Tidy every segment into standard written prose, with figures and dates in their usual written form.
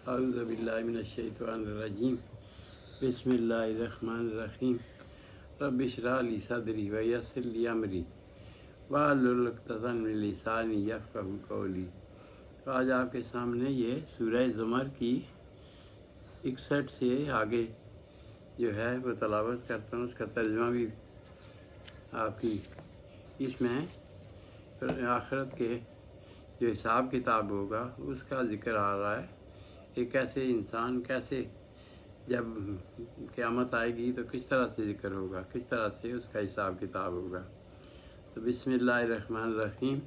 اعوذ باللہ من الشیطان الرجیم بسم اللہ الرحمن الرحیم رب اشرح لی صدری ویسر لی امری واحلل عقدۃ من لسانی یفقہوا قولی۔ تو آج آپ کے سامنے یہ سورہ زمر کی 61 سے آگے جو ہے وہ تلاوت کرتا ہوں، اس کا ترجمہ بھی آپ کی۔ اس میں آخرت کے جو حساب کتاب ہوگا اس کا ذکر آ رہا ہے کہ کیسے انسان کیسے جب قیامت آئے گی تو کس طرح سے ذکر ہوگا، کس طرح سے اس کا حساب کتاب ہوگا۔ تو بسم اللہ الرحمن الرحیم۔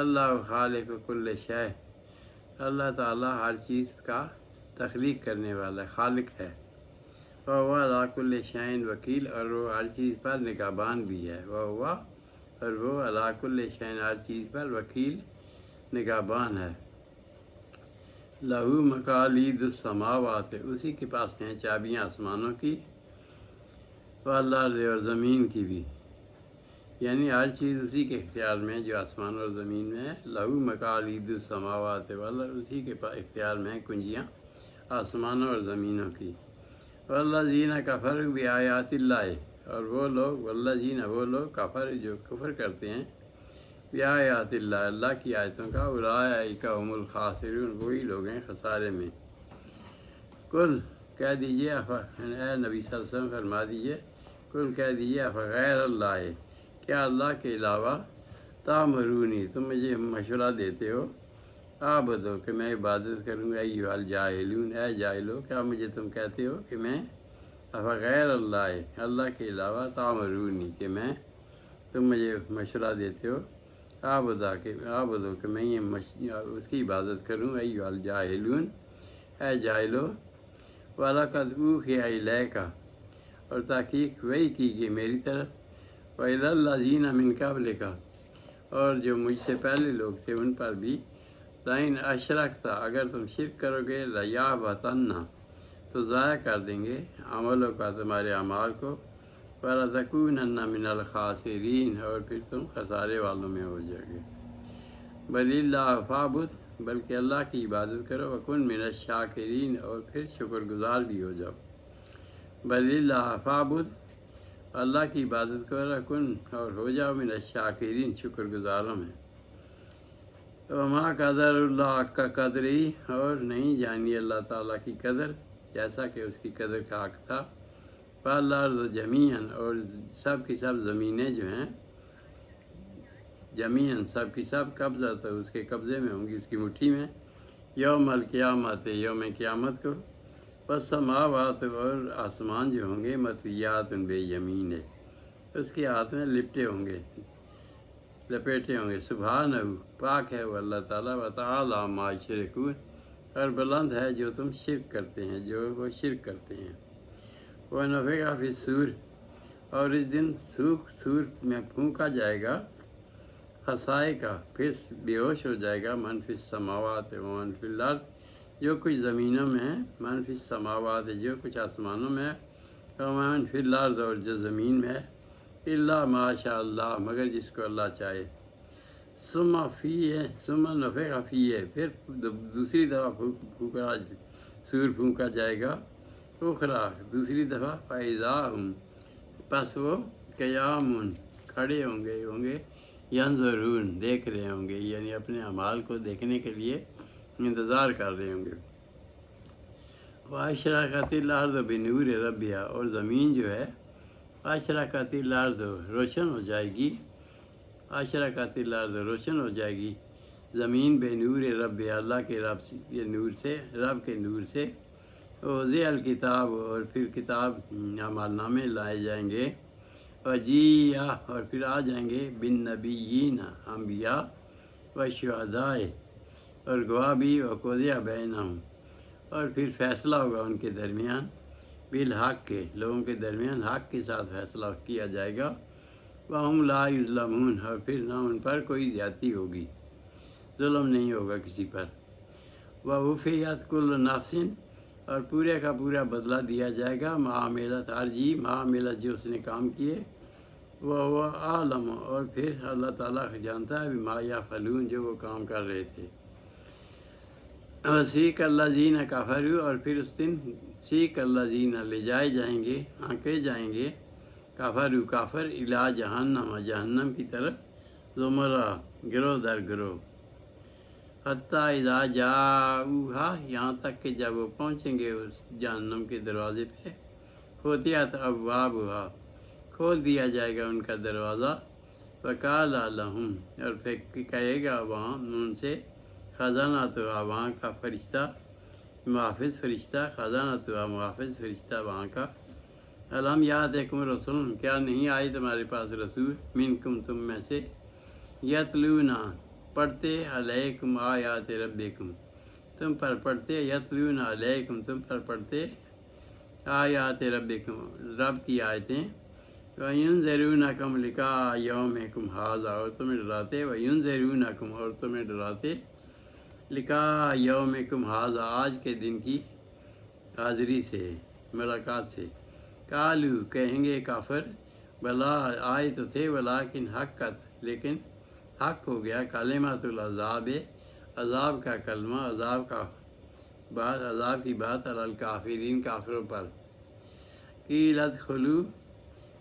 اللہ خالق کل شے، اللہ تعالیٰ ہر چیز کا تخلیق کرنے والا خالق ہے۔ وہ علی کل شیء وکیل، اور وہ ہر چیز پر نگہبان بھی ہے۔ اور وہ علی کل شیء، ہر چیز پر وکیل نگہبان ہے۔ لہو مقالید السماوات، اسی کے پاس ہیں چابیاں آسمانوں کی، والارض، اور زمین کی بھی، یعنی ہر چیز اسی کے اختیار میں جو آسمان اور زمین میں ہے۔ لہو مقالید السماوات والارض، اسی کے اختیار میں کنجیاں آسمانوں اور زمینوں کی۔ والذین کفروا بآیات اللہ، اور وہ لوگ، والذین، وہ لوگ، کفر، جو کفر کرتے ہیں، بآیات اللہ، اللہ کی آیتوں کا، اولئک هم الخاسرون، وہی لوگ ہیں خسارے میں۔ کل، کہہ دیجئے، اے نبی صلی اللہ علیہ وسلم فرما دیجئے، کل کہہ دیجئے، افغیر اللہ، کیا اللہ کے علاوہ، تامرونی، تم مجھے مشورہ دیتے ہو، عابدو، کہ میں عبادت کروں، ایھا الجاہلون، اے جاہلو، کیا مجھے تم کہتے ہو کہ میں افغیر اللہ، اللہ کے علاوہ، تامرونی، کہ میں، تم مجھے مشورہ دیتے ہو، عابدو، کہ میں اس کی عبادت کروں، ایھا الجاہلون، اے جاہلو، وَلَقَدْ أُوحِیَ إِلَیْکَ، اور تحقیق وحی کی گئی میری طرف، وَإِلَى الَّذِینَ مِن قَبْلِکَ، اور جو مجھ سے پہلے لوگ تھے ان پر بھی، لَئِنْ أَشْرَکْتَ، اگر تم شرک کرو گے، لَیَحْبَطَنَّ، تو ضائع کر دیں گے عملوں کا، تمہارے اعمال کو، وَلَتَکُونَنَّ مِنَ الْخَاسِرِینَ، اور پھر تم خسارے والوں میں ہو جاؤ گے۔ بَلِ اللَّهَ فَاعْبُدْ، بلکہ اللہ کی عبادت کرو، وَکُن مِنَ الشَّاکِرِینَ، اور پھر شکر گزار بھی ہو جاؤ۔ بَلِ اللَّهَ فَاعْبُدْ، اللہ کی عبادت کرو، وَکُن، اور ہو جاؤ، مِنَ الشَّاکِرِینَ، شکر گزاروں میں۔ وَمَا قَدَرَ اللَّهَ حَقَّ قَدْرِهِ، اور نہیں جانی اللہ تعالیٰ کی قدر جیسا کہ اس کی قدر کا حق تھا۔ وَالْأَرْضُ جَمِيعًا، اور سب کی سب زمینیں جو ہیں، جمیعاً، سب کی سب، قبضہ تو اس کے قبضے میں ہوں گی، اس کی مٹھی میں، یوم القیامت، یوم قیامت کو، والسماوات، اور آسمان جو ہوں گے، مطویات بیمینہ، اس کے ہاتھ میں لپٹے ہوں گے، لپیٹے ہوں گے۔ سبحانہ، پاک ہے وہ اللہ تعالیٰ، وتعالی عما یشرکون، اور بلند ہے جو تم شرک کرتے ہیں، جو وہ شرک کرتے ہیں۔ وَنُفِخَ فِی الصُّورِ، اور اس دن سور میں پھونکا جائے گا، خسائے کا، پھر بے ہوش ہو جائے گا، من فی السماوات و من فی الارض، جو کچھ زمینوں میں ہے، من فی السماوات، جو کچھ آسمانوں میں ہے، و من فی الارض، اور جو زمین میں ہے، الا ما شاء اللہ، مگر جس کو اللہ چاہے۔ ثم نفخ فیہ، پھر دوسری دفعہ سور پھونکا جائے گا، اخرى، دوسری دفعہ، فاذا ھم، پس وہ قیام، کھڑے ہوں گے، ینظرون، دیکھ رہے ہوں گے، یعنی اپنے اعمال کو دیکھنے کے لیے انتظار کر رہے ہوں گے۔ وَأَشْرَقَتِ الْأَرْضُ بِنُورِ رَبِّهَا، اور زمین جو ہے، أَشْرَقَتِ الْأَرْضُ، روشن ہو جائے گی، أَشْرَقَتِ الْأَرْضُ، روشن ہو جائے گی زمین، بِنُورِ رَبِّهَا، اللہ کے رب کے نور سے، رب کے نور سے۔ وَوُضِعَ الْکِتَابُ، اور پھر کتاب، اعمال نامے لائے جائیں گے، وَجِیءَ، اور پھر آ جائیں گے، بِالنَّبِیِّینَ، انبیاء، وَالشُّہَدَاءِ، اور گواہ بھی، وَقُضِیَ بَینَھُم، اور پھر فیصلہ ہوگا ان کے درمیان، بالحق کے، لوگوں کے درمیان حق کے ساتھ فیصلہ کیا جائے گا، وَھُم لَا یظلمون، اور پھر نہ ان پر کوئی زیادتی ہوگی، ظلم نہیں ہوگا کسی پر۔ وَوُفِّیَتْ کُلُّ نَفْسٍ، اور پورے کا پورا بدلہ دیا جائے گا، ما عملت، ہر جی، ما عملت، جو اس نے کام کیے، وہ عالم، اور پھر اللہ تعالیٰ جانتا ہے، بما یفعلون، جو وہ کام کر رہے تھے۔ وسیق الذین کفروا، اور پھر اس دن سیق الذین لے جائے جائیں گے، ہانکے جائیں گے، کفروا کافر، الی جہنم جہنم کی طرف، زمرہ گروہ در گروہ، حتیٰ اذا جاؤہا یہاں تک کہ جب وہ پہنچیں گے اس جہنم کے دروازے پہ، فتحت ابوابہا کھول دیا جائے گا ان کا دروازہ، وقال لہم اور پھر کہے گا وہاں ان سے، خزانۃہا وہاں کا فرشتہ، محافظ فرشتہ، خزانۃہا محافظ فرشتہ وہاں کا، الم یاتکم رسول کیا نہیں آئے تمہارے پاس رسول، منکم تم میں سے، یتلونا پڑھتے، علیکم آیات ربکم تم پر پڑھتے، یتلونا علیکم تم پر پڑھتے، آیات ربکم رب کی آیتیں، وَيُنذِرُونَكُمْ لِقَاءَ يَوْمِكُمْ هَٰذَا اور تمہیں ڈراتے، وَيُنذِرُونَكُمْ اور تمہیں ڈراتے، لِقَاءَ يَوْمِكُمْ هَٰذَا آج کے دن کی حاضری سے، ملاقات سے، قالوا کہیں گے کافر، بلا آئے تو تھے، ولیکن حقت لیکن حق ہو گیا، کلمۃ العذاب عذاب کا کلمہ، عذاب کی بات، علی الکافرین کافروں پر، قیل ادخلوا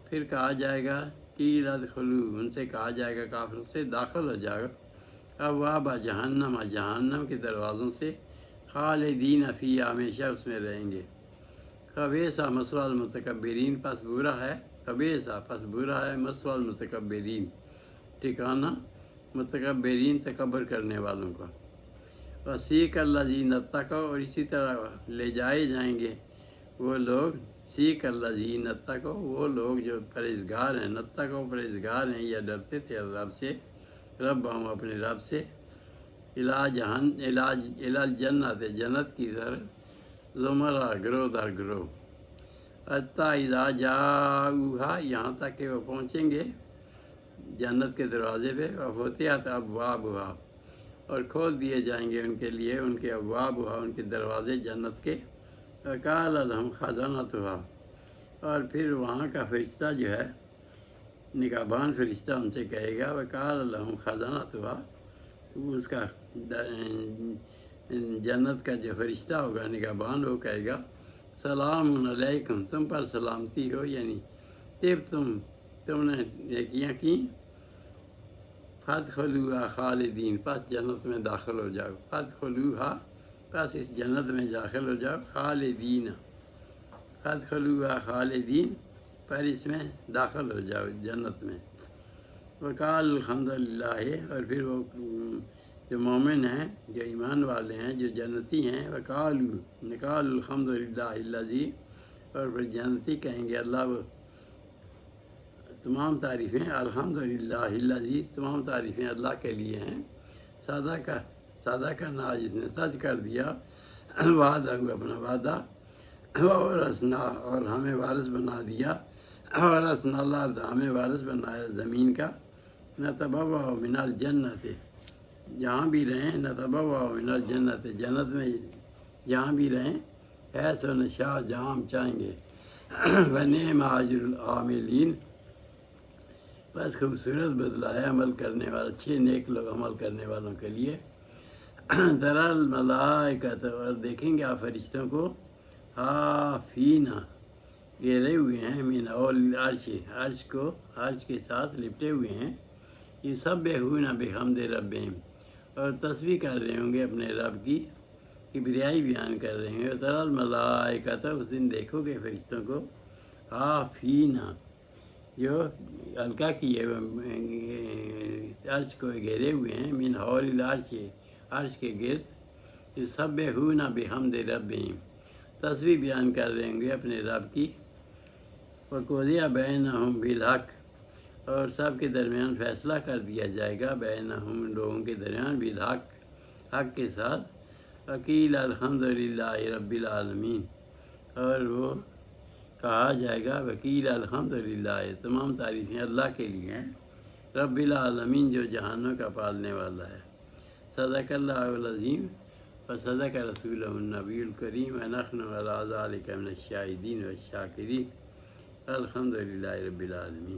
پھر کہا جائے گا، قیل ادخلوا ان سے کہا جائے گا کافروں سے، داخل ہو جائے گا، ابواب جہنم جہنم کے دروازوں سے، خالدین فیہا ہمیشہ اس میں رہیں گے، خبیثہ مثوی المتکبرین پس برا ہے، خبیثہ پس برا ہے، مثوی المتکبرین ٹھکانہ متکبرین تکبر کرنے والوں کا، وسیق الذین اتقوا اور اسی طرح لے جائے جائیں گے وہ لوگ، سیق الذین اتقوا وہ لوگ جو پرہیزگار ہیں، اتقوا پرہیزگار ہیں یا ڈرتے تھے رب سے، رب ہم اپنے رب سے، الجنت جنت کی طرف، زمرہ گروہ در گروہ، حتیٰ اذا جاؤہا یہاں تک کہ وہ پہنچیں گے جنت کے دروازے پہ، وفتحت ابوابہا اور کھول دیے جائیں گے ان کے لیے ان کے ابوابہا ان کے دروازے جنت کے، وقال لہم خزانۃہا اور پھر وہاں کا فرشتہ جو ہے نگہبان فرشتہ ان سے کہے گا، وقال لہم خزانۃہا اس کا جنت کا جو فرشتہ ہوگا نگہبان وہ کہے گا، سلام علیکم تم پر سلامتی ہو، یعنی تم نے نیکیاں کی، فادخلوہا خالدین پس جنت میں داخل ہو جاؤ، فادخلوہا پس اس جنت میں داخل ہو جاؤ، خالدین فادخلوہا خالدین پر اس میں داخل ہو جاؤ جنت میں، وقال الحمدللہ اور پھر وہ جو مومن ہیں جو ایمان والے ہیں جو جنتی ہیں، وقال الحمدللہ الذی اور پھر جنتی کہیں گے اللہ وہ تمام تعریفیں، الحمدللہ الذی تمام تعریفیں اللہ کے لیے ہیں، صدق جس نے سچ کر دیا، وعدہ اپنا وعدہ، ورثنا اور ہمیں وارث بنا دیا، ورثنا الارض ہمیں وارث بنایا زمین کا، نتبوأ من الجنت جہاں بھی رہیں، نتبوأ من الجنت جنت میں جہاں بھی رہیں، حیث نشاء جہاں ہم چاہیں گے، ونعم اجر العاملین بس خوبصورت بدلہ ہے عمل کرنے والا، اچھے نیک لوگ عمل کرنے والوں کے لیے، تری الملائکۃ اور دیکھیں گے آپ فرشتوں کو، حافین گھیرے ہوئے ہیں، من حول العرش عرش کے ساتھ لپٹے ہوئے ہیں، یسبحون بحمد ربہم اور تسبیح کر رہے ہوں گے اپنے رب کی، کبریائی بیان کر رہے ہیں، تری الملائکۃ اس دن دیکھو گے فرشتوں کو، حافین جو ہلکا کیے عرش کو گھیرے ہوئے ہیں، من حول العرش عرش کے گرد، یسبحون بحمد ربہم تسبیح بیان کر رہے ہوں گے اپنے رب کی، وقضی بینہم بالحق اور سب کے درمیان فیصلہ کر دیا جائے گا، بینہم لوگوں کے درمیان بالحق حق کے ساتھ، وقیل الحمدللہ رب العالمین اور وہ کہا جائے گا، وکیل الحمدللہ تمام تعریفیں اللہ کے لیے ہیں، رب العالمین جو جہانوں کا پالنے والا ہے، صدق اللہ العظیم و صدق رسولہ النبی الکریم، ونحن علی ذلک من الشاہدین والشاکرین، الحمدللہ رب العالمین۔